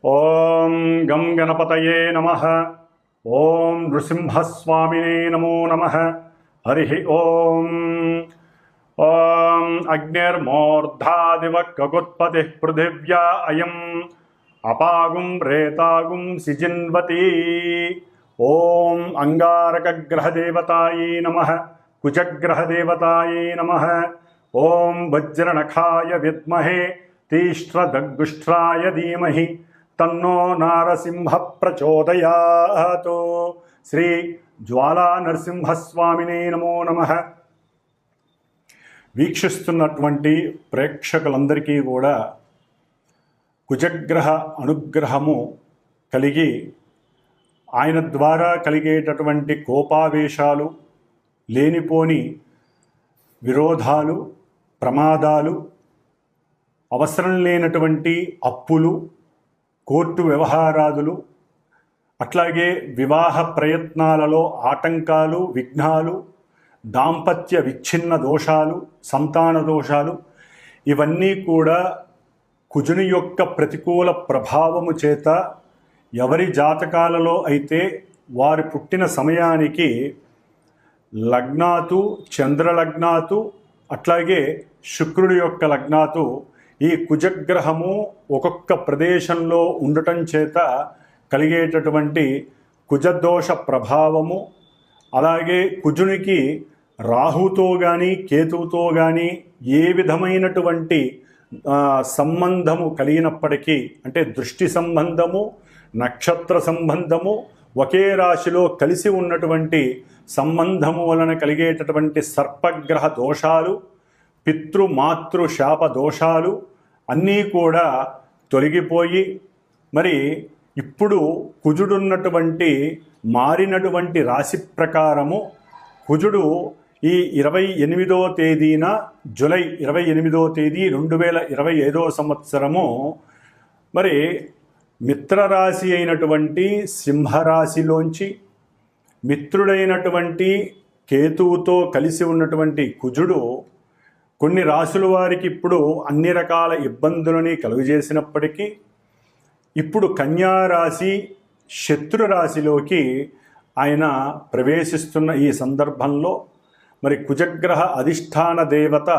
ఓం గం గణపతయే నమః. ఓం నృసింహస్వామినే నమో నమః. హరి ఓం. ఓం అగ్నిర్మూర్ధాదివ కగుత్పతి పృథివ్యా అయం అపాగుం ప్రేతాగుం సిజిన్వతి. ఓం అంగారకగ్రహదేవతాయే నమః. కుజగ్రహదేవతాయే నమః. ఓం వజ్రనఖాయ విద్మహే తీష్ట్రదగ్గుష్ట్రాయ ధీమహి తన్నో నారసింహ ప్రచోదయాత్. శ్రీ జ్వాలా నరసింహస్వామినే నమో నమః. వీక్షిస్తున్నటువంటి ప్రేక్షకులందరికీ కూడా కుజగ్రహ అనుగ్రహము కలిగి ఆయన ద్వారా కలిగేటటువంటి కోపావేశాలు, లేనిపోని విరోధాలు, ప్రమాదాలు, అవసరం లేనటువంటి అప్పులు, కోర్టు వ్యవహారాదులు, అట్లాగే వివాహ ప్రయత్నాలలో ఆటంకాలు, విఘ్నాలు, దాంపత్య విచ్ఛిన్న దోషాలు, సంతాన దోషాలు, ఇవన్నీ కూడా కుజుని యొక్క ప్రతికూల ప్రభావము చేత ఎవరి జాతకాలలో అయితే వారి పుట్టిన సమయానికి లగ్నాతు, చంద్రలగ్నాతు, అట్లాగే శుక్రుడి యొక్క లగ్నాతు ఈ కుజగ్రహము ఒక్కొక్క ప్రదేశంలో ఉండటం చేత కలిగేటటువంటి కుజదోష ప్రభావము, అలాగే కుజునికి రాహుతో కానీ కేతువుతో కానీ ఏ విధమైనటువంటి సంబంధము కలిగినప్పటికీ, అంటే దృష్టి సంబంధము, నక్షత్ర సంబంధము, ఒకే రాశిలో కలిసి ఉన్నటువంటి సంబంధము వలన కలిగేటటువంటి సర్పగ్రహ దోషాలు, పితృమాతృ శాప దోషాలు అన్నీ కూడా తొలగిపోయి, మరి ఇప్పుడు కుజుడున్నటువంటి మారినటువంటి రాశి ప్రకారము కుజుడు ఈ 28వ తేదీన జూలై 28వ తేదీ 2025వ సంవత్సరము మరి మిత్రరాశి అయినటువంటి సింహరాశిలోంచి మిత్రుడైనటువంటి కేతువుతో కలిసి ఉన్నటువంటి కుజుడు కొన్ని రాశుల వారికి ఇప్పుడు అన్ని రకాల ఇబ్బందులని కలుగజేసినప్పటికీ ఇప్పుడు కన్యారాశి శత్రు రాశిలోకి ఆయన ప్రవేశిస్తున్న ఈ సందర్భంలో మరి కుజగ్రహ అధిష్టాన దేవత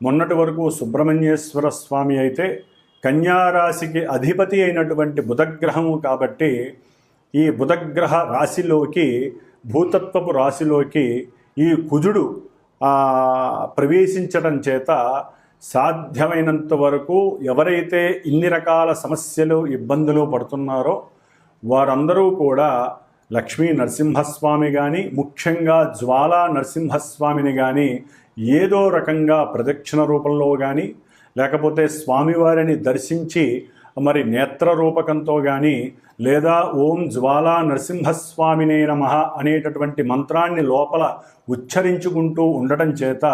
మొన్నటి వరకు సుబ్రహ్మణ్యేశ్వర స్వామి అయితే కన్యారాశికి అధిపతి అయినటువంటి బుధగ్రహము కాబట్టి ఈ బుధగ్రహ రాశిలోకి, భూతత్వపు రాశిలోకి ఈ కుజుడు ప్రవేశించడం చేత సాధ్యమైనంత వరకు ఎవరైతే ఇన్ని రకాల సమస్యలు, ఇబ్బందులు పడుతున్నారో వారందరూ కూడా లక్ష్మీ నరసింహస్వామి కానీ, ముఖ్యంగా జ్వాలా నరసింహస్వామిని కానీ ఏదో రకంగా ప్రదక్షిణ రూపంలో కానీ, లేకపోతే స్వామివారిని దర్శించి మరి నేత్ర రూపకంతో కానీ, లేదా ఓం జ్వాలా నరసింహస్వామినే నమః అనేటటువంటి మంత్రాన్ని లోపల ఉచ్చరించుకుంటూ ఉండటం చేత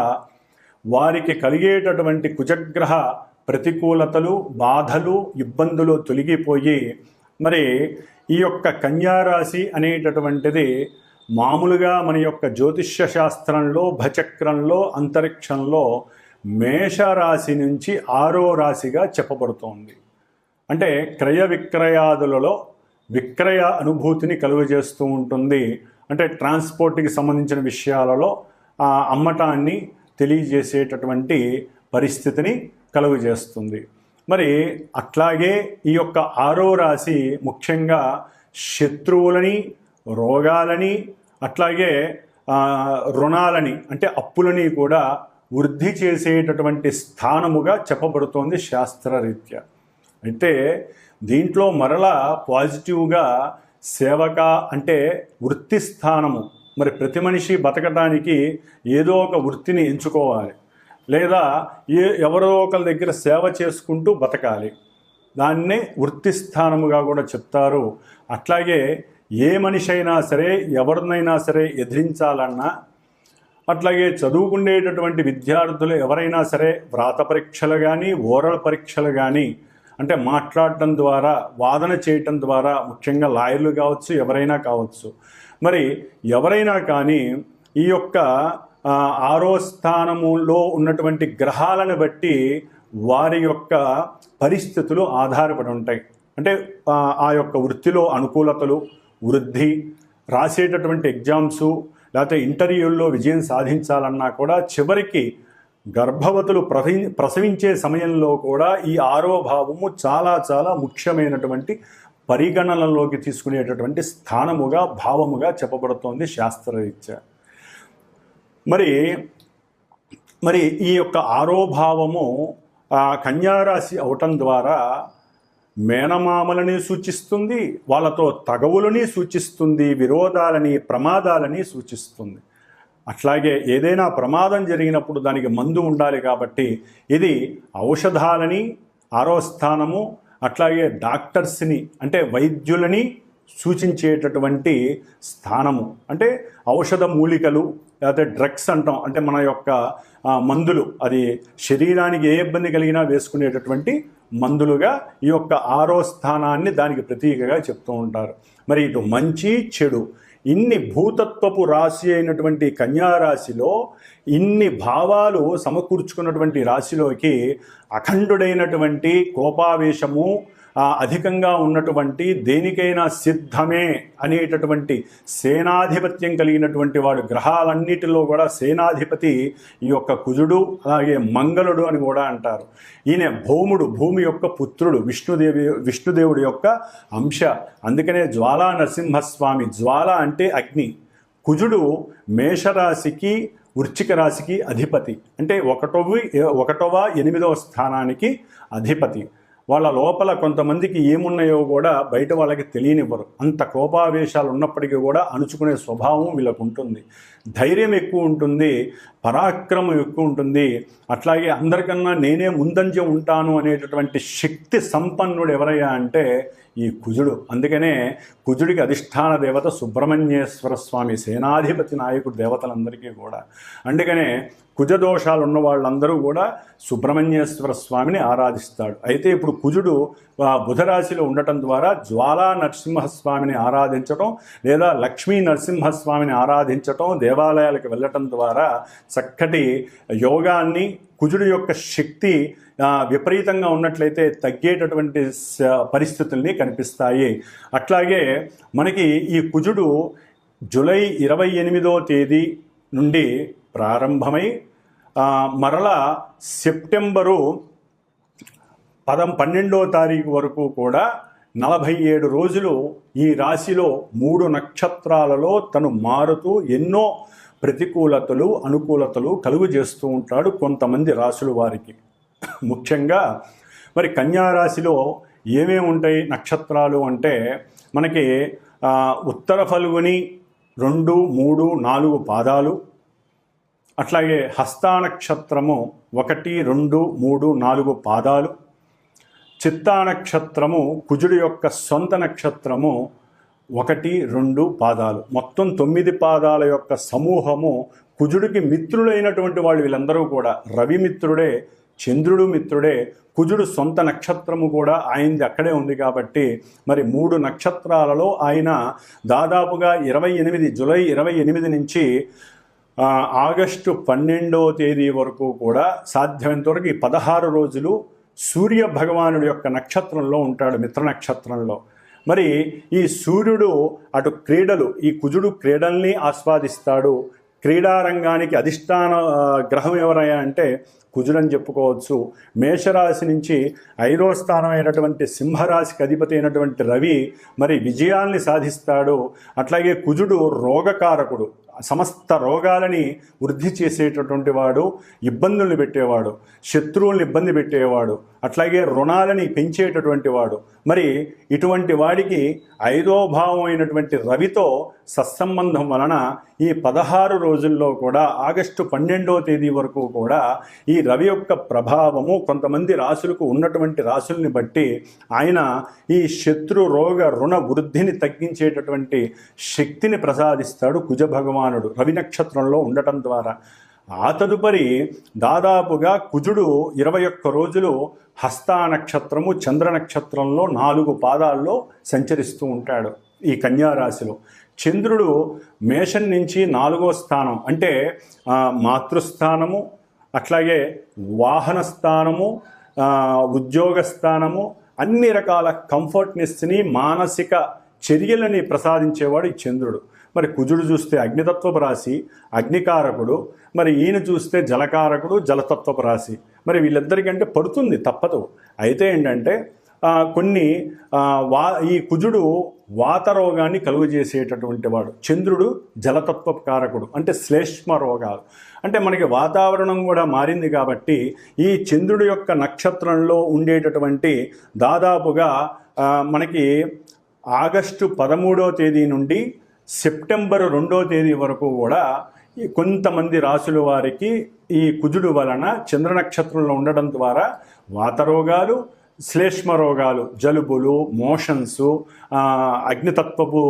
వారికి కలిగేటటువంటి కుజగ్రహ ప్రతికూలతలు, బాధలు, ఇబ్బందులు తొలగిపోయి మరి ఈ యొక్క కన్యారాశి అనేటటువంటిది మామూలుగా మన యొక్క జ్యోతిష్య శాస్త్రంలో, భచక్రంలో, అంతరిక్షంలో మేషరాశి నుంచి 6వ రాశిగా చెప్పబడుతోంది. అంటే క్రయ విక్రయాదులలో విక్రయ అనుభూతిని కలుగజేస్తూ ఉంటుంది. అంటే ట్రాన్స్పోర్ట్కి సంబంధించిన విషయాలలో అమ్మటాన్ని తెలియజేసేటటువంటి పరిస్థితిని కలుగజేస్తుంది. మరి అట్లాగే ఈ యొక్క 6వ రాశి ముఖ్యంగా శత్రువులని, రోగాలని, అట్లాగే రుణాలని అంటే అప్పులని కూడా వృద్ధి చేసేటటువంటి స్థానముగా చెప్పబడుతోంది శాస్త్రరీత్యా. అయితే దీంట్లో మరలా పాజిటివ్గా సేవక అంటే వృత్తి స్థానము. మరి ప్రతి మనిషి బతకడానికి ఏదో ఒక వృత్తిని ఎంచుకోవాలి, లేదా ఎవరో ఒకరి దగ్గర సేవ చేసుకుంటూ బతకాలి. దాన్నే వృత్తి స్థానముగా కూడా చెప్తారు. అట్లాగే ఏ మనిషి అయినా సరే, ఎవరినైనా సరే ఎదిరించాలన్నా, అట్లాగే చదువుకునేటటువంటి విద్యార్థులు ఎవరైనా సరే వ్రాత పరీక్షలు కానీ, ఓరల్ పరీక్షలు కానీ, అంటే మాట్లాడటం ద్వారా, వాదన చేయటం ద్వారా, ముఖ్యంగా లాయర్లు కావచ్చు, ఎవరైనా కావచ్చు, మరి ఎవరైనా కానీ ఈ యొక్క 6వ స్థానములో ఉన్నటువంటి గ్రహాలను బట్టి వారి యొక్క పరిస్థితులు ఆధారపడి ఉంటాయి. అంటే ఆ యొక్క వృత్తిలో అనుకూలతలు, వృద్ధి, రాసేటటువంటి ఎగ్జామ్సు లేకపోతే ఇంటర్వ్యూల్లో విజయం సాధించాలన్నా కూడా చివరికి గర్భవతులు ప్రసవించే సమయంలో కూడా ఈ 6వ భావము చాలా చాలా ముఖ్యమైనటువంటి పరిగణనలోకి తీసుకునేటటువంటి స్థానముగా, భావముగా చెప్పబడుతోంది శాస్త్రరీత్యా. మరి ఈ యొక్క 6వ భావము కన్యారాశి అవటం ద్వారా మేనమామలని సూచిస్తుంది, వాళ్ళతో తగవులని సూచిస్తుంది, విరోధాలని, ప్రమాదాలని సూచిస్తుంది. అట్లాగే ఏదైనా ప్రమాదం జరిగినప్పుడు దానికి మందు ఉండాలి కాబట్టి ఇది ఔషధాలని 6వ స్థానము, అట్లాగే డాక్టర్స్ని అంటే వైద్యులని సూచించేటటువంటి స్థానము. అంటే ఔషధ మూలికలు లేకపోతే డ్రగ్స్ అంటాం, అంటే మన యొక్క మందులు, అది శరీరానికి ఏ ఇబ్బంది కలిగినా వేసుకునేటటువంటి మందులుగా ఈ యొక్క 6వ స్థానాన్ని దానికి ప్రతీకగా చెప్తూ ఉంటారు. మరి ఇటు మంచి చెడు ఇన్ని భూతత్వపు రాశి అయినటువంటి కన్యారాశిలో ఇన్ని భావాలు సమకూర్చుకున్నటువంటి రాశిలోకి అఖండుడైనటువంటి కోపావేశము అధికంగా ఉన్నటువంటి దేనికైనా సిద్ధమే అనేటటువంటి సేనాధిపత్యం కలిగినటువంటి వాడు, గ్రహాలన్నిటిలో కూడా సేనాధిపతి ఈ యొక్క కుజుడు, అలాగే మంగళుడు అని కూడా అంటారు. ఈయన భౌముడు, భూమి యొక్క పుత్రుడు, విష్ణుదేవుడి యొక్క అంశ. అందుకనే జ్వాలా నరసింహస్వామి, జ్వాల అంటే అగ్ని. కుజుడు మేషరాశికి వృశ్చిక రాశికి అధిపతి, అంటే 1వ 8వ స్థానానికి అధిపతి. వాళ్ళ లోపల కొంతమందికి ఏమున్నాయో కూడా బయట వాళ్ళకి తెలియనివ్వరు. అంత కోపావేశాలు ఉన్నప్పటికీ కూడా అణుచుకునే స్వభావం వీళ్ళకు ఉంటుంది. ధైర్యం ఎక్కువ ఉంటుంది, పరాక్రమం ఎక్కువ ఉంటుంది. అట్లాగే అందరికన్నా నేనే ముందంజ ఉంటాను అనేటటువంటి శక్తి సంపన్నుడు ఎవరయ్యా అంటే ఈ కుజుడు. అందుకనే కుజుడికి అధిష్టాన దేవత సుబ్రహ్మణ్యేశ్వర స్వామి, సేనాధిపతి నాయకుడు దేవతలందరికీ కూడా. అందుకనే కుజదోషాలు ఉన్న వాళ్ళందరూ కూడా సుబ్రహ్మణ్యేశ్వర స్వామిని ఆరాధిస్తాడు. అయితే ఇప్పుడు కుజుడు బుధరాశిలో ఉండటం ద్వారా జ్వాలా నరసింహస్వామిని ఆరాధించటం లేదా లక్ష్మీ నరసింహస్వామిని ఆరాధించటం, దేవాలయాలకు వెళ్ళటం ద్వారా చక్కటి యోగాన్ని, కుజుడు యొక్క శక్తి విపరీతంగా ఉన్నట్లయితే తగ్గేటటువంటి పరిస్థితుల్ని కనిపిస్తాయి. అట్లాగే మనకి ఈ కుజుడు జూలై 28వ తేదీ నుండి ప్రారంభమై మరలా సెప్టెంబరు 12వ తారీఖు వరకు కూడా 47 రోజులు ఈ రాశిలో 3 నక్షత్రాలలో తను మారుతూ ఎన్నో ప్రతికూలతలు, అనుకూలతలు కలుగు చేస్తూ ఉంటాడు కొంతమంది రాశుల వారికి. ముఖ్యంగా మరి కన్యారాశిలో ఏమేమి ఉంటాయి నక్షత్రాలు అంటే మనకి ఉత్తర ఫల్గుని 2, 3, 4 పాదాలు, అట్లాగే హస్తానక్షత్రము 1, 2, 3, 4 పాదాలు, చిత్తానక్షత్రము కుజుడు యొక్క సొంత నక్షత్రము 1, 2 పాదాలు, మొత్తం 9 పాదాల యొక్క సమూహము. కుజుడికి మిత్రులైనటువంటి వాళ్ళు వీళ్ళందరూ కూడా రవి మిత్రుడే, చంద్రుడు మిత్రుడే, కుజుడు సొంత నక్షత్రము కూడా ఆయనది అక్కడే ఉంది కాబట్టి మరి 3 నక్షత్రాలలో ఆయన దాదాపుగా జూలై 28 నుంచి ఆగస్టు 12వ తేదీ వరకు కూడా సాధ్యమైనంత వరకు ఈ 16 రోజులు సూర్య భగవానుడి యొక్క నక్షత్రంలో ఉంటాడు, మిత్ర నక్షత్రంలో. మరి ఈ సూర్యుడు అటు క్రీడలు, ఈ కుజుడు క్రీడల్ని ఆస్వాదిస్తాడు. క్రీడారంగానికి అధిష్టాన గ్రహం ఎవరయ్యా అంటే కుజుడని చెప్పుకోవచ్చు. మేషరాశి నుంచి 5వ స్థానం అయినటువంటి సింహరాశికి అధిపతి అయినటువంటి రవి మరి విజయాల్ని సాధిస్తాడు. అట్లాగే కుజుడు రోగకారకుడు, సమస్త రోగాలని వృద్ధి చేసేటటువంటి వాడు, ఇబ్బందుల్ని పెట్టేవాడు, శత్రువుల్ని ఇబ్బంది పెట్టేవాడు, అట్లాగే రుణాలని పెంచేటటువంటి వాడు. మరి ఇటువంటి వాడికి 5వ భావం అయినటువంటి రవితో సత్సంబంధం వలన ఈ 16 రోజుల్లో కూడా ఆగస్టు 12వ తేదీ వరకు కూడా ఈ రవి యొక్క ప్రభావము కొంతమంది రాశులకు ఉన్నటువంటి రాశుల్ని బట్టి ఆయన ఈ శత్రు రోగ రుణ వృద్ధిని తగ్గించేటటువంటి శక్తిని ప్రసాదిస్తాడు కుజ భగవానుడు రవి నక్షత్రంలో ఉండటం ద్వారా. ఆ తదుపరి దాదాపుగా కుజుడు 21 రోజులు హస్తా నక్షత్రము చంద్ర నక్షత్రంలో 4 పాదాల్లో సంచరిస్తూ ఉంటాడు ఈ కన్యారాశిలో. చంద్రుడు మేషం నుంచి 4వ స్థానం అంటే మాతృస్థానము, అట్లాగే వాహన స్థానము, ఉద్యోగ స్థానము, అన్ని రకాల కంఫర్ట్నెస్ని, మానసిక చర్యలని ప్రసాదించేవాడు ఈ చంద్రుడు. మరి కుజుడు చూస్తే అగ్నితత్వపు రాశి, అగ్నికారకుడు. మరి ఈయన చూస్తే జలకారకుడు, జలతత్వపు రాశి. మరి వీళ్ళిద్దరికంటే పడుతుంది, తప్పదు. అయితే ఏంటంటే కొన్ని ఈ కుజుడు వాతరోగాన్ని కలుగజేసేటటువంటి వాడు, చంద్రుడు జలతత్వ కారకుడు, అంటే శ్లేష్మ రోగాలు. అంటే మనకి వాతావరణం కూడా మారింది కాబట్టి ఈ చంద్రుడి యొక్క నక్షత్రంలో ఉండేటటువంటి దాదాపుగా మనకి ఆగస్టు 13వ తేదీ నుండి సెప్టెంబర్ 2వ తేదీ వరకు కూడా కొంతమంది రాసుల వారికి ఈ కుజుడు వలన చంద్ర నక్షత్రంలో ఉండడం ద్వారా వాతరోగాలు, శ్లేష్మ రోగాలు, జలుబులు, మోషన్సు, అగ్నితత్వపు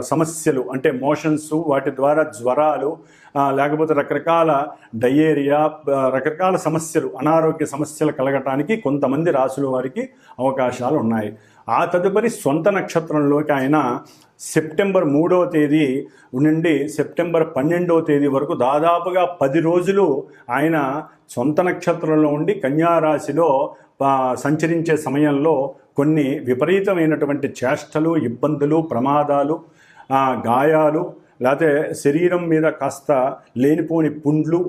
సమస్యలు అంటే మోషన్సు, వాటి ద్వారా జ్వరాలు, లేకపోతే రకరకాల డయేరియా, రకరకాల సమస్యలు, అనారోగ్య సమస్యలు కలగటానికి కొంతమంది రాసుల వారికి అవకాశాలు ఉన్నాయి. ఆ తదుపరి సొంత నక్షత్రంలోకి ఆయన సెప్టెంబర్ 3వ తేదీ నుండి సెప్టెంబర్ 12వ తేదీ వరకు దాదాపుగా 10 రోజులు ఆయన సొంత నక్షత్రంలో ఉండి కన్యారాశిలో సంచరించే సమయంలో కొన్ని విపరీతమైనటువంటి చేష్టలు, ఇబ్బందులు, ప్రమాదాలు, గాయాలు, లేకపోతే శరీరం మీద కాస్త లేనిపోని పుండ్లు,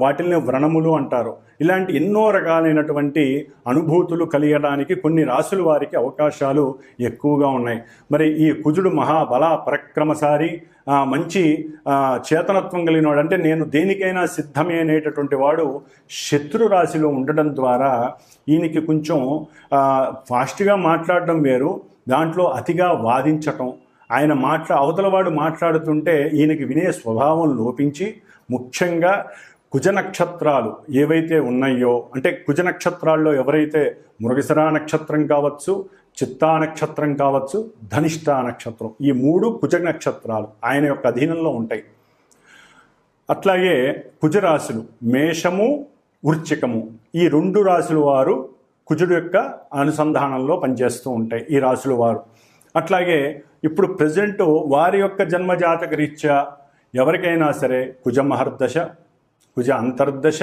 వాటిల్ని వ్రణములు అంటారు. ఇలాంటి ఎన్నో రకాలైనటువంటి అనుభూతులు కలిగడానికి కొన్ని రాసుల వారికి అవకాశాలు ఎక్కువగా ఉన్నాయి. మరి ఈ కుజుడు మహాబల పరక్రమశాలి, మంచి చేతనత్వం కలిగినవాడు, అంటే నేను దేనికైనా సిద్ధమే అనేటటువంటి వాడు శత్రు రాశిలో ఉండడం ద్వారా ఈయనకి కొంచెం ఫాస్ట్గా మాట్లాడడం వేరు, దాంట్లో అతిగా వాదించటం, ఆయన అవతలవాడు మాట్లాడుతుంటే ఈయనకి వినే స్వభావం లోపించి, ముఖ్యంగా కుజ నక్షత్రాలు ఏవైతే ఉన్నాయో, అంటే కుజ నక్షత్రాల్లో ఎవరైతే మృగశిరా నక్షత్రం కావచ్చు, చిత్తా నక్షత్రం కావచ్చు, ధనిష్టా నక్షత్రం, ఈ 3 కుజ నక్షత్రాలు ఆయన యొక్క అధీనంలో ఉంటాయి. అట్లాగే కుజరాశులు మేషము, వృశ్చికము, ఈ 2 రాశుల వారు కుజుడు యొక్క అనుసంధానంలో పనిచేస్తూ ఉంటాయి ఈ రాశుల వారు. అట్లాగే ఇప్పుడు ప్రజెంట్ వారి యొక్క జన్మజాతక రీత్యా ఎవరికైనా సరే కుజ మహర్దశ, కుజ అంతర్దశ,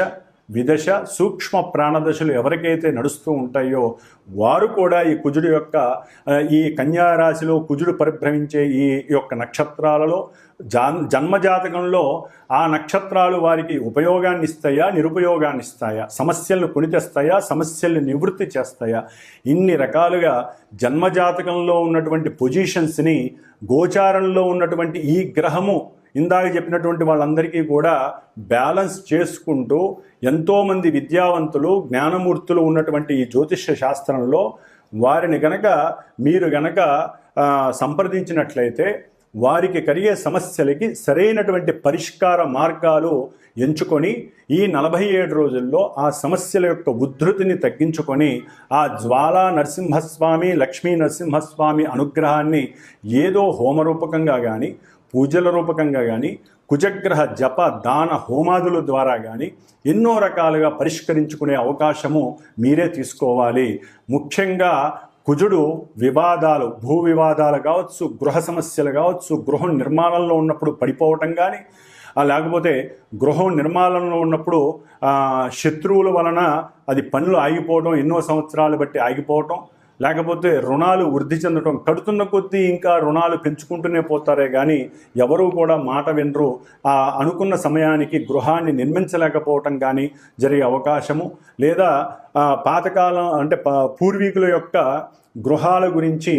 విదశ, సూక్ష్మ ప్రాణదశలు ఎవరికైతే నడుస్తూ ఉంటాయో వారు కూడా ఈ కుజుడు యొక్క ఈ కన్యారాశిలో కుజుడు పరిభ్రమించే ఈ యొక్క నక్షత్రాలలో జన్మజాతకంలో ఆ నక్షత్రాలు వారికి ఉపయోగాన్ని ఇస్తాయా, నిరుపయోగాన్ని ఇస్తాయా, సమస్యలను కొనితెస్తాయా, సమస్యల్ని నివృత్తి చేస్తాయా, ఇన్ని రకాలుగా జన్మజాతకంలో ఉన్నటువంటి పొజిషన్స్ని గోచారంలో ఉన్నటువంటి ఈ గ్రహము ఇందాక చెప్పినటువంటి వాళ్ళందరికీ కూడా బ్యాలెన్స్ చేసుకుంటూ ఎంతోమంది విద్యావంతులు, జ్ఞానమూర్తులు ఉన్నటువంటి ఈ జ్యోతిష్య శాస్త్రంలో వారిని మీరు గనక సంప్రదించినట్లయితే వారికి కలిగే సమస్యలకి సరైనటువంటి పరిష్కార మార్గాలు ఎంచుకొని ఈ 47 రోజుల్లో ఆ సమస్యల యొక్క ఉద్ధృతిని తగ్గించుకొని ఆ జ్వాలా నరసింహస్వామి, లక్ష్మీ నరసింహస్వామి అనుగ్రహాన్ని ఏదో హోమరూపకంగా కానీ, పూజల రూపకంగా కానీ, కుజగ్రహ జప దాన హోమాదుల ద్వారా కానీ ఎన్నో రకాలుగా పరిష్కరించుకునే అవకాశము మీరే తీసుకోవాలి. ముఖ్యంగా కుజుడు వివాదాలు, భూ వివాదాలు కావచ్చు, గృహ సమస్యలు కావచ్చు, గృహం నిర్మాణంలో ఉన్నప్పుడు పడిపోవటం కానీ, లేకపోతే గృహం నిర్మాణంలో ఉన్నప్పుడు శత్రువుల వలన అది పనులు ఆగిపోవడం, ఎన్నో సంవత్సరాలు బట్టి ఆగిపోవటం, లేకపోతే రుణాలు వృద్ధి చెందటం, కడుతున్న కొద్దీ ఇంకా రుణాలు పెంచుకుంటూనే పోతారే కానీ ఎవరూ కూడా మాట వినరు, అనుకున్న సమయానికి గృహాన్ని నిర్మించలేకపోవటం కానీ జరిగే అవకాశము, లేదా పాతకాలం అంటే పూర్వీకుల యొక్క గృహాల గురించి,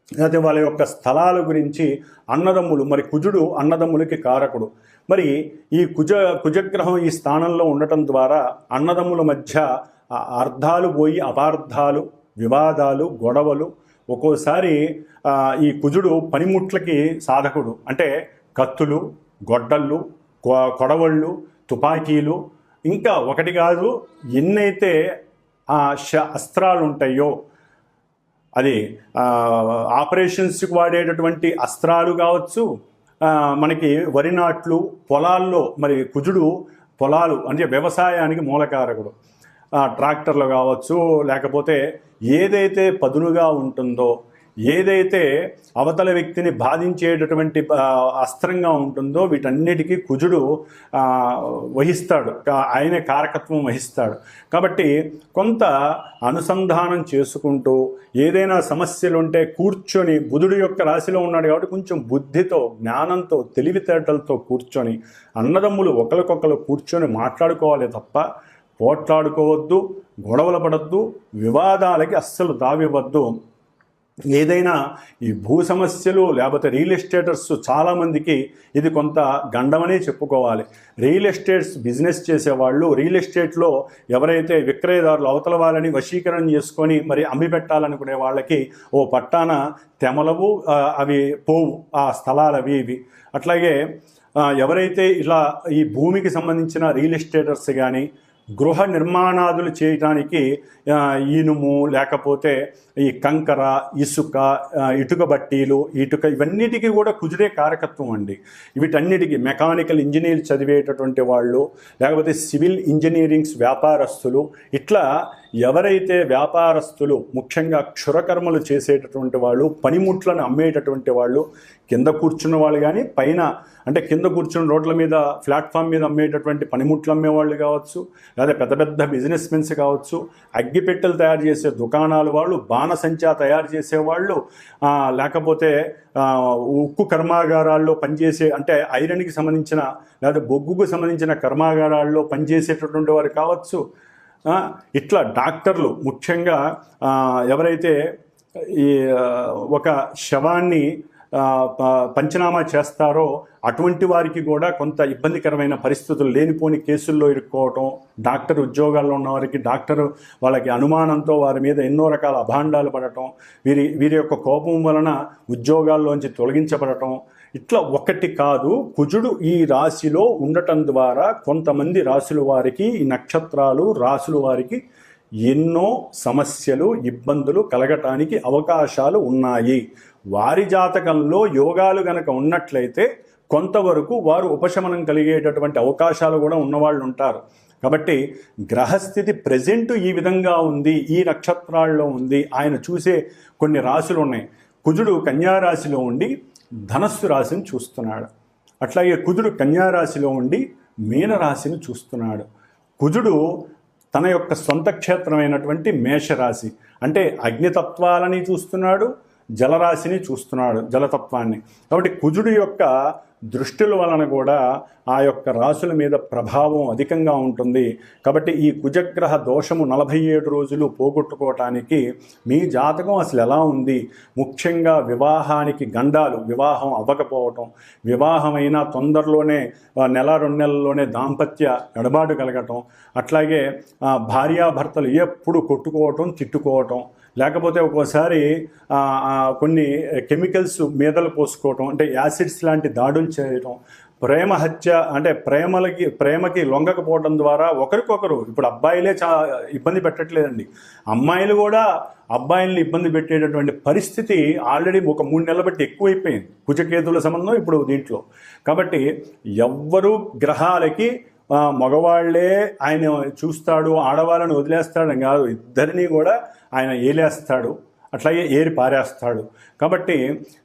లేదా వాళ్ళ యొక్క స్థలాల గురించి అన్నదమ్ములు, మరి కుజుడు అన్నదమ్ములకి కారకుడు, మరి ఈ కుజగ్రహం ఈ స్థానంలో ఉండటం ద్వారా అన్నదమ్ముల మధ్య అర్థాలు పోయి అపార్థాలు, వివాదాలు, గొడవలు, ఒక్కోసారి ఈ కుజుడు పనిముట్లకి సాధకుడు, అంటే కత్తులు, గొడ్డళ్ళు, కొడవళ్ళు, తుపాకీలు, ఇంకా ఒకటి కాదు ఎన్నైతే అస్త్రాలు ఉంటాయో, అది ఆపరేషన్స్కి వాడేటటువంటి అస్త్రాలు కావచ్చు, మనకి వరి నాట్లు, పొలాల్లో మరి కుజుడు పొలాలు అంటే వ్యవసాయానికి మూలకారకుడు, ట్రాక్టర్లు కావచ్చు, లేకపోతే ఏదైతే పదునుగా ఉంటుందో ఏదైతే అవతల వ్యక్తిని బాధించేటటువంటి అస్త్రంగా ఉంటుందో వీటన్నిటికీ కుజుడు వహిస్తాడు, ఆయనే కారకత్వం వహిస్తాడు. కాబట్టి కొంత అనుసంధానం చేసుకుంటూ ఏదైనా సమస్యలు ఉంటే కూర్చొని, బుధుడు యొక్క రాశిలో ఉన్నాడు కాబట్టి కొంచెం బుద్ధితో, జ్ఞానంతో, తెలివితేటలతో కూర్చొని అన్నదమ్ములు ఒకరికొకరు కూర్చొని మాట్లాడుకోవాలి తప్ప పోట్లాడుకోవద్దు, గొడవలు పడద్దు, వివాదాలకి అస్సలు తావివ్వద్దు. ఏదైనా ఈ భూ సమస్యలు లేకపోతే రియల్ ఎస్టేటర్స్ చాలామందికి ఇది కొంత గండమనే చెప్పుకోవాలి. రియల్ ఎస్టేట్స్ బిజినెస్ చేసేవాళ్ళు, రియల్ ఎస్టేట్లో ఎవరైతే విక్రయదారులు అవతల వాళ్ళని వశీకరణ చేసుకొని మరి అమ్మి పెట్టాలనుకునే వాళ్ళకి ఓ పట్టాన తెమలవు, అవి పోవు ఆ స్థలాలు అవి ఇవి. అట్లాగే ఎవరైతే ఇలా ఈ భూమికి సంబంధించిన రియల్ ఎస్టేటర్స్ కానీ గృహ నిర్మాణాదులు చేయడానికి ఇనుము లేకపోతే ఈ కంకర, ఇసుక, ఇటుక బట్టీలు, ఇవన్నిటికీ కూడా కుజుడే కారకత్వం అండి. వీటన్నిటికీ మెకానికల్ ఇంజనీర్ చదివేటటువంటి వాళ్ళు, లేకపోతే సివిల్ ఇంజనీరింగ్స్ వ్యాపారస్తులు, ఇట్లా ఎవరైతే వ్యాపారస్తులు ముఖ్యంగా క్షురకర్మలు చేసేటటువంటి వాళ్ళు, పనిముట్లను అమ్మేటటువంటి వాళ్ళు, కింద కూర్చున్న వాళ్ళు కానీ పైన అంటే కింద కూర్చున్న రోడ్ల మీద ప్లాట్ఫామ్ మీద అమ్మేటటువంటి పనిముట్లు అమ్మేవాళ్ళు కావచ్చు, లేదా పెద్ద పెద్ద బిజినెస్ మెన్స్ కావచ్చు, అగ్గిపెట్టెలు తయారు చేసే దుకాణాలు వాళ్ళు, బాణసంచా తయారు చేసేవాళ్ళు, లేకపోతే ఉక్కు కర్మాగారాల్లో పనిచేసే అంటే ఐరన్కి సంబంధించిన లేదా బొగ్గుకు సంబంధించిన కర్మాగారాల్లో పనిచేసేటటువంటి వారు కావచ్చు. ఇట్లా డాక్టర్లు ముఖ్యంగా ఎవరైతే ఈ ఒక శవాన్ని పంచనామా చేస్తారో అటువంటి వారికి కూడా కొంత ఇబ్బందికరమైన పరిస్థితులు, లేనిపోని కేసుల్లో ఇరుక్కోవటం, డాక్టర్ ఉద్యోగాల్లో ఉన్న వారికి డాక్టర్ వాళ్ళకి అనుమానంతో వారి మీద ఎన్నో రకాల అభాండాలు పడటం, వీరి యొక్క కోపం వలన ఉద్యోగాల్లోంచి తొలగించబడటం, ఇట్లా ఒకటి కాదు. కుజుడు ఈ రాశిలో ఉండటం ద్వారా కొంతమంది రాశుల వారికి, ఈ నక్షత్రాలు రాశుల వారికి ఎన్నో సమస్యలు, ఇబ్బందులు కలగటానికి అవకాశాలు ఉన్నాయి. వారి జాతకంలో యోగాలు గనక ఉన్నట్లయితే కొంతవరకు వారు ఉపశమనం కలిగేటటువంటి అవకాశాలు కూడా ఉన్నవాళ్ళు ఉంటారు. కాబట్టి గ్రహస్థితి ప్రెజెంట్ ఈ విధంగా ఉంది, ఈ నక్షత్రాల్లో ఉంది. ఆయన చూసే కొన్ని రాశులు ఉన్నాయి. కుజుడు కన్యారాశిలో ఉండి ధనస్సు రాశిని చూస్తున్నాడు. అట్లాగే కుజుడు కన్యారాశిలో ఉండి మీనరాశిని చూస్తున్నాడు. కుజుడు తన యొక్క సొంత క్షేత్రమైనటువంటి మేషరాశి అంటే అగ్నితత్వాలని చూస్తున్నాడు, జలరాశిని చూస్తున్నాడు, జలతత్వాన్ని. కాబట్టి కుజుడు యొక్క దృష్టిల వలన కూడా ఆ యొక్క రాశుల మీద ప్రభావం అధికంగా ఉంటుంది. కాబట్టి ఈ కుజగ్రహ దోషము 47 రోజులు పోగొట్టుకోవటానికి మీ జాతకం అసలు ఎలా ఉంది, ముఖ్యంగా వివాహానికి గండాలు, వివాహం అవ్వకపోవటం, వివాహమైన తొందరలోనే నెల 2 నెలల్లోనే దాంపత్య ఎడబాటు కలగటం, అట్లాగే భార్యాభర్తలు ఎప్పుడు కొట్టుకోవటం, తిట్టుకోవటం, లేకపోతే ఒక్కోసారి కొన్ని కెమికల్స్ మీదలు పోసుకోవటం, అంటే యాసిడ్స్ లాంటి దాడులు చేయటం, ప్రేమ హత్య అంటే ప్రేమకి లొంగకపోవడం ద్వారా ఒకరికొకరు, ఇప్పుడు అబ్బాయిలే ఇబ్బంది పెట్టట్లేదండి, అమ్మాయిలు కూడా అబ్బాయిల్ని ఇబ్బంది పెట్టేటటువంటి పరిస్థితి ఆల్రెడీ ఒక 3 నెలల బట్టి ఎక్కువైపోయింది కుజకేతుల సంబంధం ఇప్పుడు దీంట్లో. కాబట్టి ఎవ్వరూ గ్రహాలకి మగవాళ్లే ఆయన చూస్తాడు, ఆడవాళ్ళని వదిలేస్తాడని కాదు, ఇద్దరినీ కూడా ఆయన ఏలేస్తాడు, అట్లాగే ఏరి పారేస్తాడు. కాబట్టి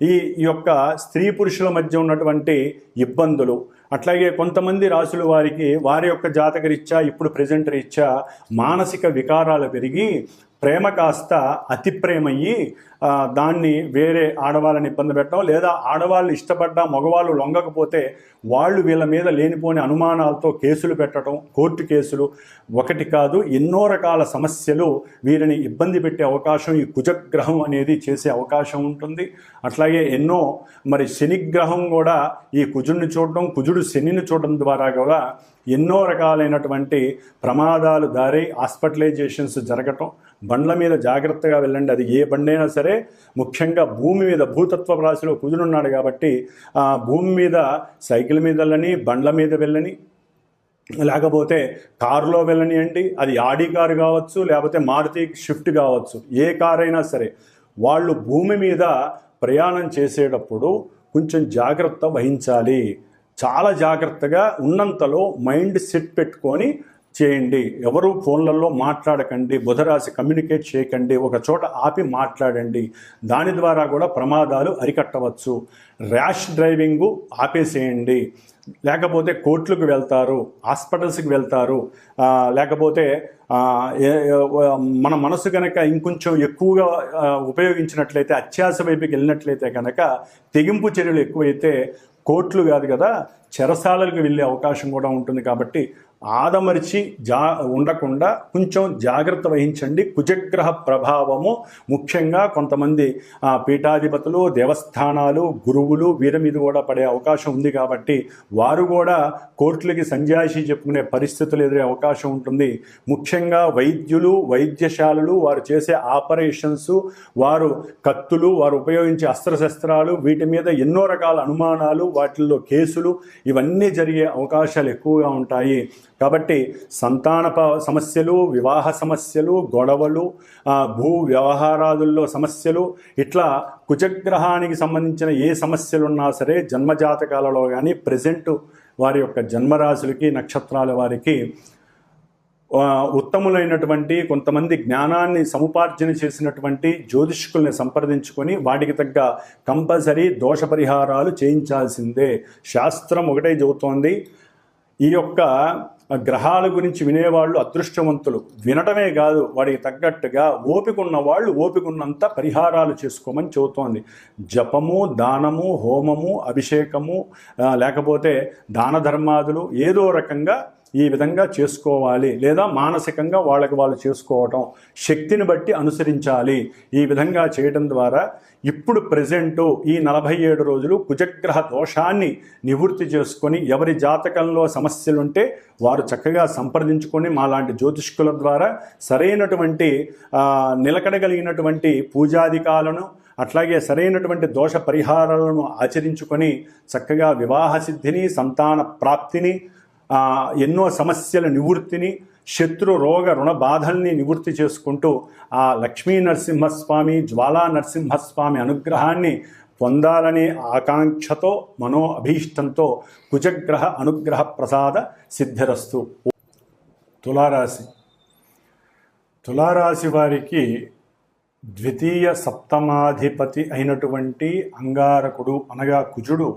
ఈ యొక్క స్త్రీ పురుషుల మధ్య ఉన్నటువంటి ఇబ్బందులు, అట్లాగే కొంతమంది రాసుల వారికి వారి యొక్క జాతక రీత్యా ఇప్పుడు ప్రెజెంట్ రీత్యా మానసిక వికారాలు పెరిగి ప్రేమ కాస్త అతి ప్రేమయ్యి దాన్ని వేరే ఆడవాళ్ళని ఇబ్బంది పెట్టడం, లేదా ఆడవాళ్ళు ఇష్టపడ్డా మగవాళ్ళు లొంగకపోతే వాళ్ళు వీళ్ళ మీద లేనిపోని అనుమానాలతో కేసులు పెట్టడం, కోర్టు కేసులు, ఒకటి కాదు ఎన్నో రకాల సమస్యలు వీరిని ఇబ్బంది పెట్టే అవకాశం ఈ కుజగ్రహం అనేది చేసే అవకాశం ఉంటుంది. అట్లాగే ఎన్నో మరి శనిగ్రహం కూడా ఈ కుజుడిని చూడడం, కుజుడు శనిని చూడడం ద్వారా కూడా ఎన్నో రకాలైనటువంటి ప్రమాదాలు దారి హాస్పిటలైజేషన్స్ జరగటం. బండ్ల మీద జాగ్రత్తగా వెళ్ళండి, అది ఏ బండైనా సరే, ముఖ్యంగా భూమి మీద భూతత్వ రాశిలో కుజుడున్నాడు కాబట్టి భూమి మీద సైకిల్ మీద వెళ్ళని, బండ్ల మీద వెళ్ళని, లేకపోతే కారులో వెళ్ళనియండి, అది ఆడి కారు కావచ్చు, లేకపోతే మారుతి షిఫ్ట్ కావచ్చు, ఏ కారు అయినా సరే వాళ్ళు భూమి మీద ప్రయాణం చేసేటప్పుడు కొంచెం జాగ్రత్త వహించాలి. చాలా జాగ్రత్తగా ఉన్నంతలో మైండ్ సెట్ పెట్టుకొని చేయండి. ఎవరు ఫోన్లలో మాట్లాడకండి, బుధరాశి కమ్యూనికేట్ చేయకండి, ఒక చోట ఆపి మాట్లాడండి. దాని ద్వారా కూడా ప్రమాదాలు అరికట్టవచ్చు. Rash driving ఆపేసేయండి. లేకపోతే కోర్టులకు వెళ్తారు, హాస్పిటల్స్కి వెళ్తారు, లేకపోతే మన మనసు కనుక ఇంకొంచెం ఎక్కువగా ఉపయోగించినట్లయితే, అత్యాశ వైపుకి వెళ్ళినట్లయితే కనుక తెగింపు చర్యలు ఎక్కువైతే కోర్టులు కాదు కదా, చెరసాలలకు వెళ్ళే అవకాశం కూడా ఉంటుంది. కాబట్టి ఆదమరిచి ఉండకుండా కొంచెం జాగ్రత్త వహించండి. కుజగ్రహ ప్రభావము ముఖ్యంగా కొంతమంది పీఠాధిపతులు, దేవస్థానాలు, గురువులు వీరి మీద కూడా పడే అవకాశం ఉంది. కాబట్టి వారు కూడా కోర్టులకి సంజాయిషి చెప్పుకునే పరిస్థితులు ఎదురే అవకాశం ఉంటుంది. ముఖ్యంగా వైద్యులు, వైద్యశాలలు, వారు చేసే ఆపరేషన్స్, వారు కత్తులు, వారు ఉపయోగించే అస్త్రశస్త్రాలు, వీటి మీద ఎన్నో రకాల అనుమానాలు, వాటిల్లో కేసులు, ఇవన్నీ జరిగే అవకాశాలు ఎక్కువగా ఉంటాయి. కాబట్టి సంతాన సమస్యలు, వివాహ సమస్యలు, గొడవలు, భూ వ్యవహారాదుల్లో సమస్యలు, ఇట్లా కుజగ్రహానికి సంబంధించిన ఏ సమస్యలు ఉన్నా సరే జన్మజాతకాలలో కానీ ప్రెజెంట్ వారి యొక్క జన్మరాశులకి, నక్షత్రాల వారికి ఉత్తములైనటువంటి కొంతమంది జ్ఞానాన్ని సముపార్జన చేసినటువంటి జ్యోతిష్కుల్ని సంప్రదించుకొని వాటికి తగ్గ కంపల్సరీ దోష పరిహారాలు చేయించాల్సిందే. శాస్త్రం ఒకటే చెబుతోంది, ఈ యొక్క గ్రహాల గురించి వినేవాళ్ళు అదృష్టవంతులు. వినటమే కాదు, వాడికి తగ్గట్టుగా ఓపిక ఉన్న వాళ్ళు ఓపికన్నంత పరిహారాలు చేసుకోమని చెబుతోంది. జపము, దానము, హోమము, అభిషేకము, లేకపోతే దాన ధర్మాదులు ఏదో రకంగా ఈ విధంగా చేసుకోవాలి. లేదా మానసికంగా వాళ్ళకి వాళ్ళు చేసుకోవటం, శక్తిని బట్టి అనుసరించాలి. ఈ విధంగా చేయడం ద్వారా ఇప్పుడు ప్రెజెంటు ఈ 47 రోజులు కుజగ్రహ దోషాన్ని నివృత్తి చేసుకొని, ఎవరి జాతకంలో సమస్యలుంటే వారు చక్కగా సంప్రదించుకొని మాలాంటి జ్యోతిష్కుల ద్వారా సరైనటువంటి నిలకడగలిగినటువంటి పూజాధికాలను, అట్లాగే సరైనటువంటి దోష పరిహారాలను ఆచరించుకొని చక్కగా వివాహ సిద్ధిని, సంతాన ప్రాప్తిని, ఎన్నో సమస్యల నివృత్తిని, శత్రు రోగ రుణ బాధల్ని నివృత్తి చేసుకుంటూ ఆ లక్ష్మీ నరసింహస్వామి, జ్వాలా నరసింహస్వామి అనుగ్రహాన్ని పొందాలనే ఆకాంక్షతో, మనో అభీష్టంతో కుజగ్రహ అనుగ్రహ ప్రసాద సిద్ధిరస్తు. తులారాశి వారికి ద్వితీయ సప్తమాధిపతి అయినటువంటి అంగారకుడు అనగా కుజుడు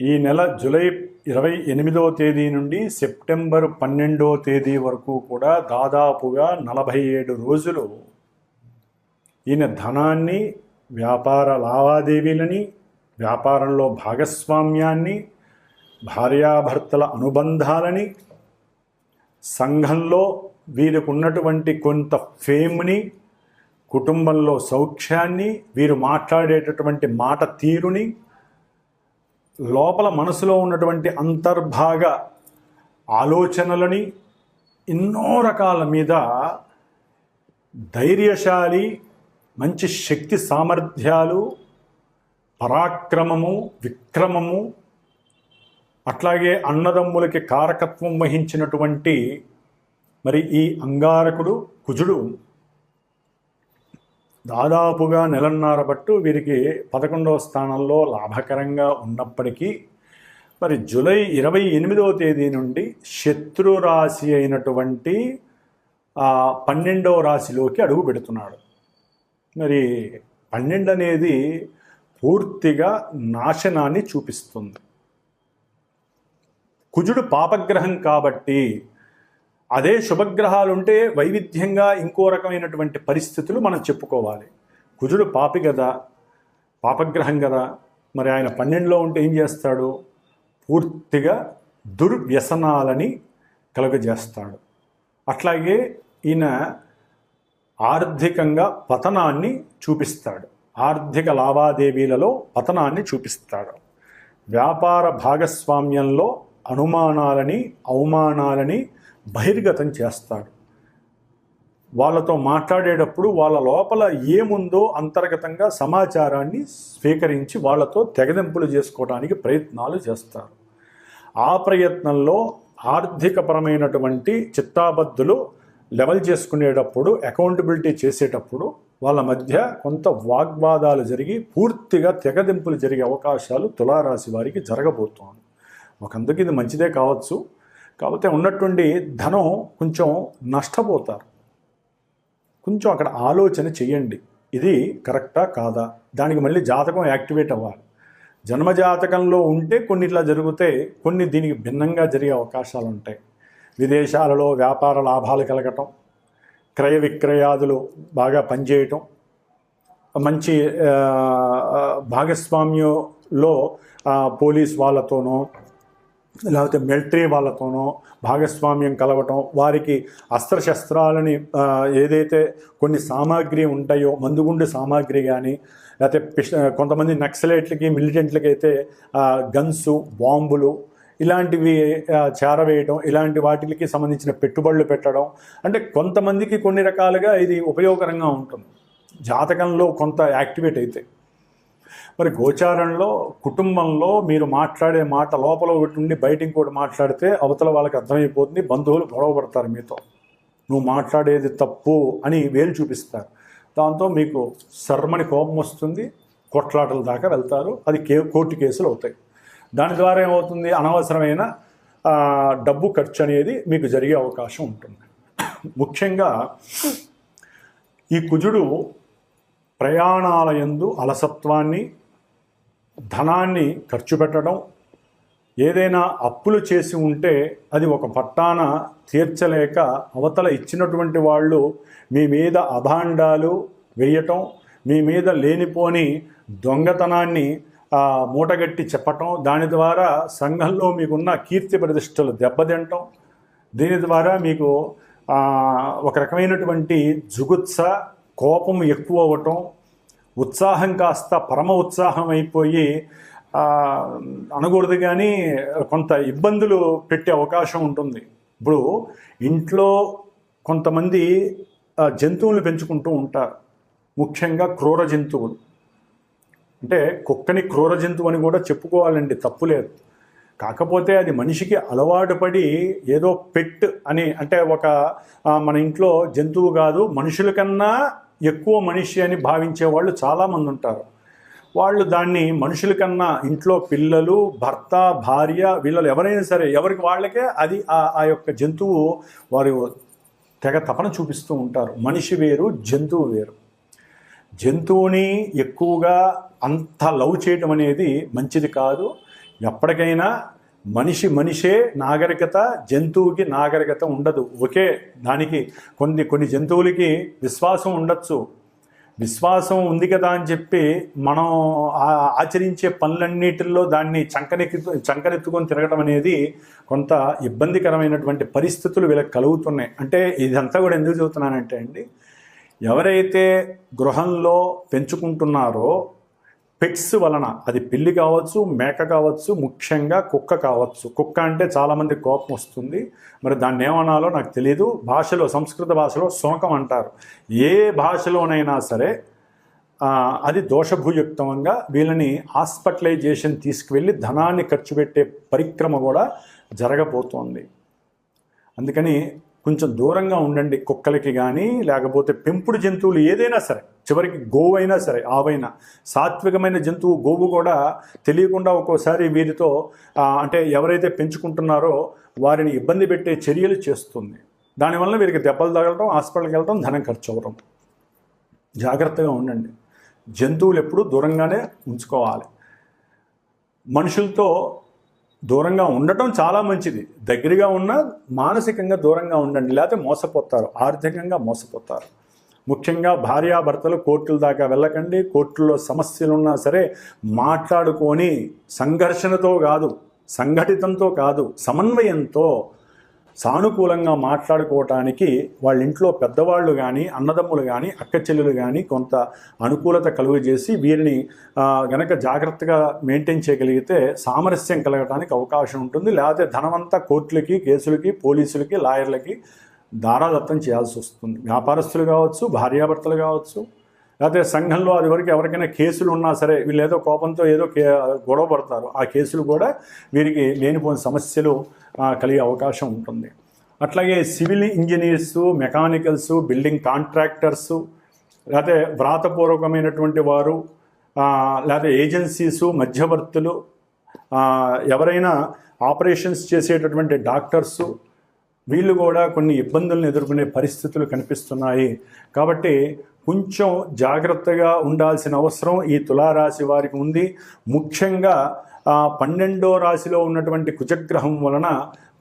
ఈ నెల జూలై 28వ తేదీ నుండి సెప్టెంబర్ 12వ తేదీ వరకు కూడా దాదాపుగా 47 రోజులు ఈయన ధనాన్ని, వ్యాపార లావాదేవీలని, వ్యాపారంలో భాగస్వామ్యాన్ని, భార్యాభర్తల అనుబంధాలని, సంఘంలో వీరికి ఉన్నటువంటి కొంత ఫేమ్ని, కుటుంబంలో సౌఖ్యాన్ని, వీరు మాట్లాడేటటువంటి మాట తీరుని, లోపల మనసులో ఉన్నటువంటి అంతర్భాగ ఆలోచనలని, ఎన్నో రకాల మీద ధైర్యశాలి, మంచి శక్తి సామర్థ్యాలు, పరాక్రమము, విక్రమము, అట్లాగే అన్నదమ్ములకి కారకత్వం వహించినటువంటి మరి ఈ అంగారకుడు కుజుడు దాదాపుగా నెలన్నర బట్టు వీరికి 11వ స్థానంలో లాభకరంగా ఉన్నప్పటికీ మరి జూలై 28వ తేదీ నుండి శత్రు రాశి అయినటువంటి 12వ రాశిలోకి అడుగు పెడుతున్నాడు. మరి 12 అనేది పూర్తిగా నాశనాన్ని చూపిస్తుంది. కుజుడు పాపగ్రహం కాబట్టి, అదే శుభగ్రహాలుంటే వైవిధ్యంగా ఇంకో రకమైనటువంటి పరిస్థితులు మనం చెప్పుకోవాలి. కుజుడు పాపి కదా, పాపగ్రహం కదా, మరి ఆయన 12లో ఉంటే ఏం చేస్తాడు? పూర్తిగా దుర్వ్యసనాలని కలుగజేస్తాడు. అట్లాగే ఈయన ఆర్థికంగా పతనాన్ని చూపిస్తాడు, ఆర్థిక లావాదేవీలలో పతనాన్ని చూపిస్తాడు. వ్యాపార భాగస్వామ్యంలో అనుమానాలని, అవమానాలని బహిర్గతం చేస్తాడు. వాళ్ళతో మాట్లాడేటప్పుడు వాళ్ళ లోపల ఏముందో అంతర్గతంగా సమాచారాన్ని స్వీకరించి వాళ్ళతో తెగదెంపులు చేసుకోవడానికి ప్రయత్నాలు చేస్తారు. ఆ ప్రయత్నంలో ఆర్థికపరమైనటువంటి చిత్తాబద్ధులు లెవెల్ చేసుకునేటప్పుడు, అకౌంటబిలిటీ చేసేటప్పుడు వాళ్ళ మధ్య కొంత వాగ్వాదాలు జరిగి పూర్తిగా తెగదెంపులు జరిగే అవకాశాలు తులారాశి వారికి జరగబోతోంది. ఒకందుకు ఇది మంచిదే కావచ్చు, కాకపోతే ఉన్నటువంటి ధనం కొంచెం నష్టపోతారు. కొంచెం అక్కడ ఆలోచన చేయండి, ఇది కరెక్టా కాదా, దానికి మళ్ళీ జాతకం యాక్టివేట్ అవ్వాలి. జన్మజాతకంలో ఉంటే కొన్ని ఇట్లా జరిగితే కొన్ని దీనికి భిన్నంగా జరిగే అవకాశాలు ఉంటాయి. విదేశాలలో వ్యాపార లాభాలు కలగటం, క్రయ విక్రయాదులు బాగా పనిచేయటం, మంచి భాగస్వామ్యంలో పోలీస్ వాళ్ళతోనో లేకపోతే మిలిటరీ వాళ్ళతోనో భాగస్వామ్యం కలవటం, వారికి అస్త్రశస్త్రాలని ఏదైతే కొన్ని సామాగ్రి ఉంటాయో మందుగుండు సామాగ్రి కానీ లేకపోతే కొంతమంది నక్సలైట్లకి మిలిటెంట్లకి అయితే గన్సు బాంబులు ఇలాంటివి చేరవేయటం, ఇలాంటి వాటికి సంబంధించిన పెట్టుబడులు పెట్టడం, అంటే కొంతమందికి కొన్ని రకాలుగా ఇది ఉపయోగకరంగా ఉంటుంది జాతకంలో కొంత యాక్టివేట్ అయితే. మరి గోచారంలో కుటుంబంలో మీరు మాట్లాడే మాట లోపల ఒకటి ఉండి బయట ఇంకోటి మాట్లాడితే అవతల వాళ్ళకి అర్థమైపోతుంది, బంధువులు గొడవ పడతారు మీతో, నువ్వు మాట్లాడేది తప్పు అని వేలు చూపిస్తారు. దాంతో మీకు సర్మని కోపం వస్తుంది, కొట్లాటల దాకా వెళ్తారు, అది కోర్టు కేసులు అవుతాయి. దాని ద్వారా ఏమవుతుంది, అనవసరమైన డబ్బు ఖర్చు అనేది మీకు జరిగే అవకాశం ఉంటుంది. ముఖ్యంగా ఈ కుజుడు ప్రయాణాల యందు అలసత్వాన్ని, ధనాన్ని ఖర్చు పెట్టడం, ఏదైనా అప్పులు చేసి ఉంటే అది ఒక పట్టాన తీర్చలేక అవతల ఇచ్చినటువంటి వాళ్ళు మీ మీద అభాండాలు వేయటం, మీ మీద లేనిపోని దొంగతనాన్ని మూటగట్టి చెప్పటం, దాని ద్వారా సంఘంలో మీకున్న కీర్తి ప్రతిష్టలు దెబ్బతింటం, దీని ద్వారా మీకు ఒక రకమైనటువంటి జుగుత్స, కోపం ఎక్కువ అవ్వటం, ఉత్సాహం కాస్త పరమ ఉత్సాహం అయిపోయి అనకూడదు కానీ కొంత ఇబ్బందులు పెట్టే అవకాశం ఉంటుంది. ఇప్పుడు ఇంట్లో కొంతమంది జంతువులు పెంచుకుంటూ ఉంటారు, ముఖ్యంగా క్రూర జంతువులు. అంటే కుక్కని క్రూర జంతువు అని కూడా చెప్పుకోవాలండి, తప్పులేదు. కాకపోతే అది మనిషికి అలవాటు పడి ఏదో పెట్ అని, అంటే ఒక మన ఇంట్లో జంతువు కాదు మనుషుల కన్నా ఎక్కువ మనిషి అని భావించే వాళ్ళు చాలామంది ఉంటారు. వాళ్ళు దాన్ని మనుషుల కన్నా ఇంట్లో పిల్లలు, భర్త, భార్య, వీళ్ళు ఎవరైనా సరే ఎవరికి వాళ్ళకే అది ఆ యొక్క జంతువు వారు తెగ తపన చూపిస్తూ ఉంటారు. మనిషి వేరు, జంతువు వేరు. జంతువుని ఎక్కువగా అంత లవ్ చేయటం అనేది మంచిది కాదు. ఎప్పటికైనా మనిషే నాగరికత, జంతువుకి నాగరికత ఉండదు. ఒకే దానికి కొన్ని జంతువులకి విశ్వాసం ఉండొచ్చు, విశ్వాసం ఉంది కదా అని చెప్పి మనం ఆచరించే పనులన్నిటిల్లో దాన్ని చంకనెత్తుకొని తిరగడం అనేది కొంత ఇబ్బందికరమైనటువంటి పరిస్థితులు వీళ్ళకి కలుగుతున్నాయి. అంటే ఇదంతా కూడా ఎందుకు చెబుతున్నానంటే అండి, ఎవరైతే గృహంలో పెంచుకుంటున్నారో పెట్స్ వలన, అది పిల్లి కావచ్చు, మేక కావచ్చు, ముఖ్యంగా కుక్క కావచ్చు. కుక్క అంటే చాలామంది కోపం వస్తుంది, మరి దాన్ని ఏమనాలో నాకు తెలియదు. భాషలో, సంస్కృత భాషలో శోకం అంటారు. ఏ భాషలోనైనా సరే అది దోషభూయుక్తంగా వీళ్ళని హాస్పిటలైజేషన్ తీసుకువెళ్ళి ధనాన్ని ఖర్చు పెట్టే పరిక్రమ కూడా జరగబోతోంది. అందుకని కొంచెం దూరంగా ఉండండి కుక్కలకి కానీ, లేకపోతే పెంపుడు జంతువులు ఏదైనా సరే, చివరికి గోవు అయినా సరే, ఆవైనా. సాత్వికమైన జంతువు గోవు కూడా తెలియకుండా ఒక్కోసారి వీరితో అంటే ఎవరైతే పెంచుకుంటున్నారో వారిని ఇబ్బంది పెట్టే చర్యలు చేస్తుంది. దానివల్ల వీరికి దెబ్బలు తగలటం, హాస్పిటల్కి వెళ్ళడం, ధనం ఖర్చు అవ్వడం. జాగ్రత్తగా ఉండండి. జంతువులు ఎప్పుడూ దూరంగానే ఉంచుకోవాలి. మనుషులతో దూరంగా ఉండటం చాలా మంచిది, దగ్గరగా ఉన్న మానసికంగా దూరంగా ఉండండి, లేకపోతే మోసపోతారు, ఆర్థికంగా మోసపోతారు. ముఖ్యంగా భార్యాభర్తలు కోర్టుల దాకా వెళ్ళకండి. కోర్టుల్లో సమస్యలు ఉన్నా సరే మాట్లాడుకొని, సంఘర్షణతో కాదు, సంఘటితంతో కాదు, సమన్వయంతో సానుకూలంగా మాట్లాడుకోవటానికి వాళ్ళ ఇంట్లో పెద్దవాళ్ళు కానీ, అన్నదమ్ములు కానీ, అక్క చెల్లెలు కానీ కొంత అనుకూలత కలుగజేసి వీరిని గనక జాగ్రత్తగా మెయింటైన్ చేయగలిగితే సామరస్యం కలగడానికి అవకాశం ఉంటుంది. లేకపోతే ధనమంతా కోర్టులకి, కేసులకి, పోలీసులకి, లాయర్లకి దారాదత్తం చేయాల్సి వస్తుంది. వ్యాపారస్తులు కావచ్చు, భార్యాభర్తలు కావచ్చు, లేకపోతే సంఘంలో అది వరకు ఎవరికైనా కేసులు ఉన్నా సరే వీళ్ళు ఏదో కోపంతో ఏదో గొడవ పడతారు. ఆ కేసులు కూడా వీరికి లేనిపోయిన సమస్యలు కలిగే అవకాశం ఉంటుంది. అట్లాగే సివిల్ ఇంజనీర్సు, మెకానికల్సు, బిల్డింగ్ కాంట్రాక్టర్సు, లేకపోతే వ్రాతపూర్వకమైనటువంటి వారు, లేకపోతే ఏజెన్సీసు, మధ్యవర్తులు, ఎవరైనా ఆపరేషన్స్ చేసేటటువంటి డాక్టర్సు వీళ్ళు కూడా కొన్ని ఇబ్బందులను ఎదుర్కొనే పరిస్థితులు కనిపిస్తున్నాయి. కాబట్టి కొంచెం జాగ్రత్తగా ఉండాల్సిన అవసరం ఈ తులారాశి వారికి ఉంది. ముఖ్యంగా 12వ రాశిలో ఉన్నటువంటి కుజగ్రహం వలన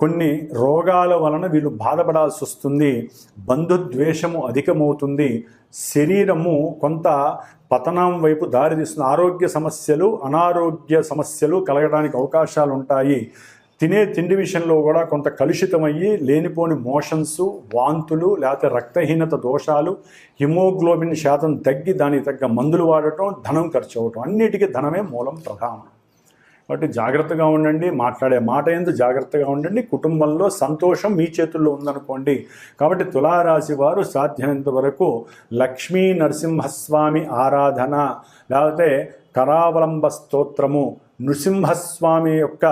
కొన్ని రోగాల వలన వీళ్ళు బాధపడాల్సి వస్తుంది. బంధుద్వేషము అధికమవుతుంది. శరీరము కొంత పతనం వైపు దారితీస్తుంది. ఆరోగ్య సమస్యలు, అనారోగ్య సమస్యలు కలగడానికి అవకాశాలు ఉంటాయి. తినే తిండి విషయంలో కూడా కొంత కలుషితమయ్యి లేనిపోని మోషన్స్, వాంతులు, లేకపోతే రక్తహీనత దోషాలు, హిమోగ్లోబిన్ శాతం తగ్గి దానికి తగ్గ మందులు వాడటం, ధనం ఖర్చు అవ్వటం, అన్నిటికీ ధనమే మూలం ప్రధానం. కాబట్టి జాగ్రత్తగా ఉండండి. మాట్లాడే మాట ఎందు జాగ్రత్తగా ఉండండి. కుటుంబంలో సంతోషం మీ చేతుల్లో ఉందనుకోండి. కాబట్టి తులారాశి వారు సాధ్యమైనంత వరకు లక్ష్మీ నరసింహస్వామి ఆరాధన, లేకపోతే కరావలంబ స్తోత్రము, నృసింహస్వామి యొక్క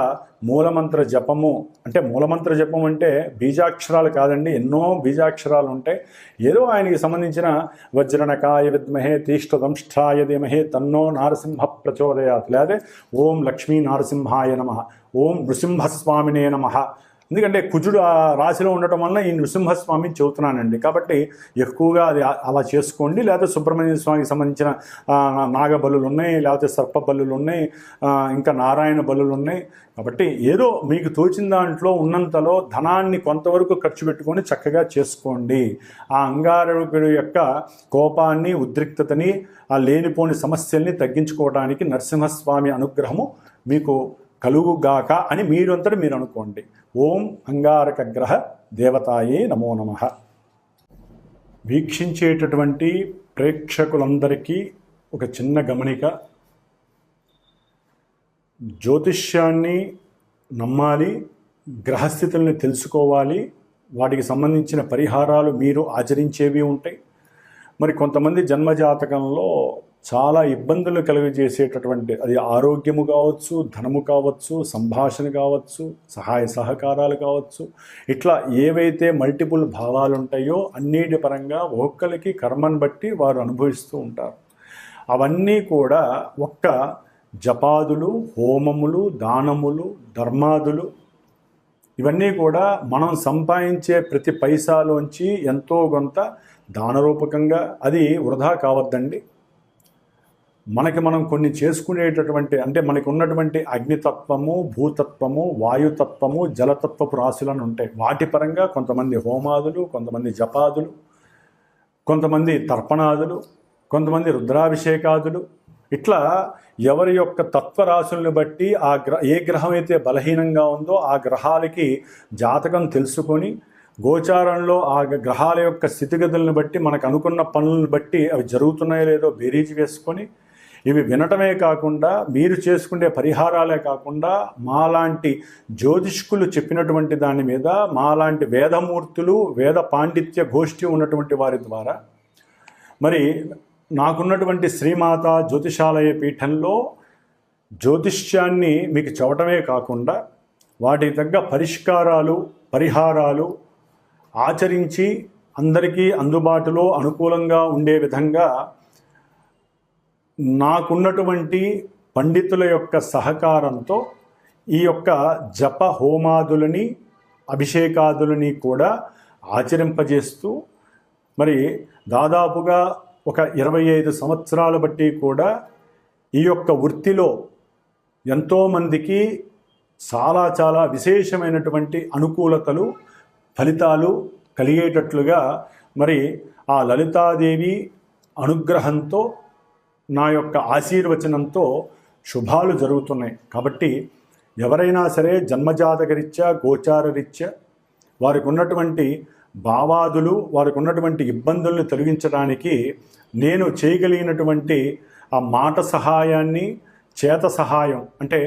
మూలమంత్ర జపము, అంటే మూలమంత్ర జపం అంటే బీజాక్షరాలు కాదండి, ఎన్నో బీజాక్షరాలు ఉంటాయి. ఏదో ఆయనకి సంబంధించిన వజ్రనకాయ విద్మహే తీష్ట్రదంష్ట్రాయ ధీమహే తన్నో నారసింహ ప్రచోదయాత్, లేదా ఓం లక్ష్మీ నారసింహాయ నమః, ఓం నృసింహస్వామినే నమః. ఎందుకంటే కుజుడు ఆ రాశిలో ఉండటం వల్ల ఈ నృసింహస్వామిని చెబుతున్నానండి. కాబట్టి ఎక్కువగా అది అలా చేసుకోండి. లేకపోతే సుబ్రహ్మణ్య స్వామికి సంబంధించిన నాగబలులు ఉన్నాయి, లేకపోతే సర్ప బలులు ఉన్నాయి, ఇంకా నారాయణ బలులు ఉన్నాయి. కాబట్టి ఏదో మీకు తోచిన దాంట్లో ఉన్నంతలో ధనాన్ని కొంతవరకు ఖర్చు పెట్టుకొని చక్కగా చేసుకోండి. ఆ అంగారకుడి యొక్క కోపాన్ని, ఉద్రిక్తతని, ఆ లేనిపోని సమస్యల్ని తగ్గించుకోవడానికి నరసింహస్వామి అనుగ్రహము మీకు కలుగుగాక అని మీరంతటా మీరు అనుకోండి. ఓం అంగారక గ్రహ దేవతాయే నమో నమః. వీక్షించేటటువంటి ప్రేక్షకులందరికీ ఒక చిన్న గమనిక. జ్యోతిష్యాన్ని నమ్మాలి, గ్రహస్థితుల్ని తెలుసుకోవాలి, వాటికి సంబంధించిన పరిహారాలు మీరు ఆచరించేవి ఉంటాయి. మరి కొంతమంది జన్మజాతకంలో చాలా ఇబ్బందులు కలుగజేసేటటువంటి, అది ఆరోగ్యము కావచ్చు, ధనము కావచ్చు, సంభాషణ కావచ్చు, సహాయ సహకారాలు కావచ్చు, ఇట్లా ఏవైతే మల్టిపుల్ భావాలు ఉంటాయో అన్నిటి పరంగా ఒక్కొక్కరికి కర్మను బట్టి వారు అనుభవిస్తూ ఉంటారు. అవన్నీ కూడా ఒక్క జపాదులు, హోమములు, దానములు, ధర్మాదులు, ఇవన్నీ కూడా మనం సంపాదించే ప్రతి పైసాలోంచి ఎంతో కొంత దానరూపకంగా, అది వృధా కావద్దండి. మనకి మనం కొన్ని చేసుకునేటటువంటి, అంటే మనకు ఉన్నటువంటి అగ్నితత్వము, భూతత్వము, వాయుతత్వము, జలతత్వపు రాశులను ఉంటాయి. వాటి పరంగా కొంతమంది హోమాదులు, కొంతమంది జపాదులు, కొంతమంది తర్పణాదులు, కొంతమంది రుద్రాభిషేకాదులు, ఇట్లా ఎవరి యొక్క తత్వరాశులను బట్టి ఏ గ్రహం అయితే బలహీనంగా ఉందో ఆ గ్రహాలకి జాతకం తెలుసుకొని, గోచారంలో ఆ గ్రహాల యొక్క స్థితిగతులను బట్టి మనకు అనుకున్న పనులను బట్టి అవి జరుగుతున్నాయో లేదో బేరీజు వేసుకొని, ఇవి వినటమే కాకుండా మీరు చేసుకునే పరిహారాలే కాకుండా మాలాంటి జ్యోతిష్కులు చెప్పినటువంటి దాని మీద, మాలాంటి వేదమూర్తులు, వేద పాండిత్య గోష్ఠి ఉన్నటువంటి వారి ద్వారా, మరి నాకున్నటువంటి శ్రీమాత జ్యోతిషాలయ పీఠంలో జ్యోతిష్యాన్ని మీకు చెప్పటమే కాకుండా వాటి తగ్గ పరిష్కారాలు, పరిహారాలు ఆచరించి అందరికీ అందుబాటులో అనుకూలంగా ఉండే విధంగా నాకున్నటువంటి పండితుల యొక్క సహకారంతో ఈ యొక్క జప హోమాదులని, అభిషేకాదులని కూడా ఆచరింపజేస్తూ, మరి దాదాపుగా ఒక 25 సంవత్సరాల బట్టి కూడా ఈ యొక్క వృత్తిలో ఎంతోమందికి చాలా విశేషమైనటువంటి అనుకూలతలు, ఫలితాలు కలిగేటట్లుగా మరి ఆ లలితాదేవి అనుగ్రహంతో, నా యొక్క ఆశీర్వచనంతో శుభాలు జరుగుతున్నాయి. కాబట్టి ఎవరైనా సరే జన్మజాతకరీత్యా, గోచారరీత్యా వారికి ఉన్నటువంటి భావాదులు, వారికి ఉన్నటువంటి ఇబ్బందులను తొలగించడానికి నేను చేయగలిగినటువంటి ఆ మాట సహాయాన్ని, చేత సహాయం, అంటే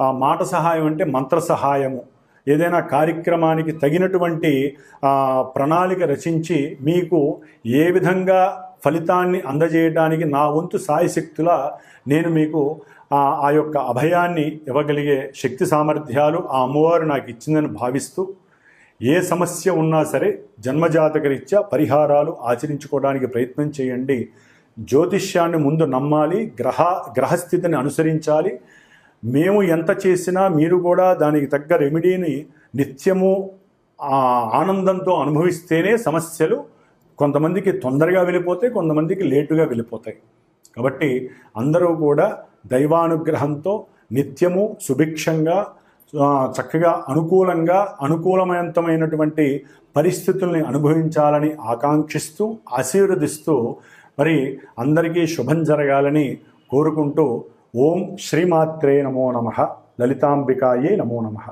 ఆ మాట సహాయం అంటే మంత్ర సహాయము, ఏదైనా కార్యక్రమానికి తగినటువంటి ప్రణాళిక రచించి మీకు ఏ విధంగా ఫలితాన్ని అందజేయడానికి నా వంతు సాయశక్తులా నేను మీకు ఆ యొక్క అభయాన్ని ఇవ్వగలిగే శక్తి సామర్థ్యాలు ఆ అమ్మవారు నాకు ఇచ్చిందని భావిస్తూ, ఏ సమస్య ఉన్నా సరే జన్మజాతకరీత్యా పరిహారాలు ఆచరించుకోవడానికి ప్రయత్నం చేయండి. జ్యోతిష్యాన్ని ముందు నమ్మాలి, గ్రహస్థితిని అనుసరించాలి. మేము ఎంత చేసినా మీరు కూడా దానికి తగ్గ రెమెడీని నిత్యము ఆనందంతో అనుభవిస్తేనే సమస్యలు కొంతమందికి తొందరగా వెళ్ళిపోతాయి, కొంతమందికి లేటుగా వెళ్ళిపోతాయి. కాబట్టి అందరూ కూడా దైవానుగ్రహంతో నిత్యము సుభిక్షంగా చక్కగా అనుకూలమైనటువంటి పరిస్థితుల్ని అనుభవించాలని ఆకాంక్షిస్తూ ఆశీర్వదిస్తూ మరి అందరికీ శుభం జరగాలని కోరుకుంటూ ఓం శ్రీమాత్రే నమో నమః, లలితాంబికాయే నమో నమః.